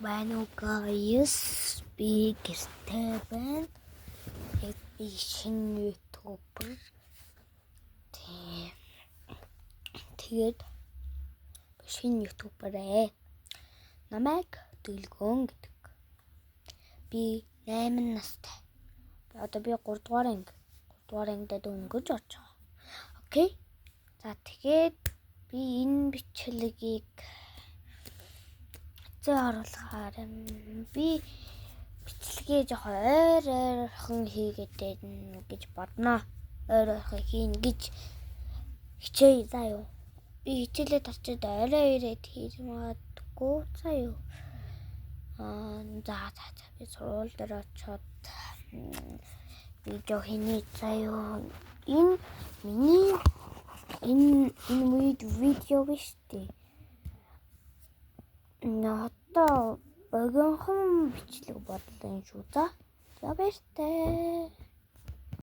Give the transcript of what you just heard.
Bueno guys, би гэртээ байна. Яг би шинэ ютубер. Тэгээд шинэ ютубер намайг Дэлгөөн гэдэг. Би 8 настай. Одоо би 3 дугаар ангид өнгөрч орж байгаа. Окей. За тэгээд би энэ бичлэгийг оруулахаар би бичлэгээ жоохон ойрхон хийгээд гэж бодноо. Ойрхон хийн гэж хичээе заа юу. Би хичээлээ тарчаад ойроод хийж магадгүй заа юу. За би сургууль дээр очиод видео хийнэ заа юу. Энэ миний видео биш үү? Одоо богинохон бичлэг бодлоо шүү за. За баяртай.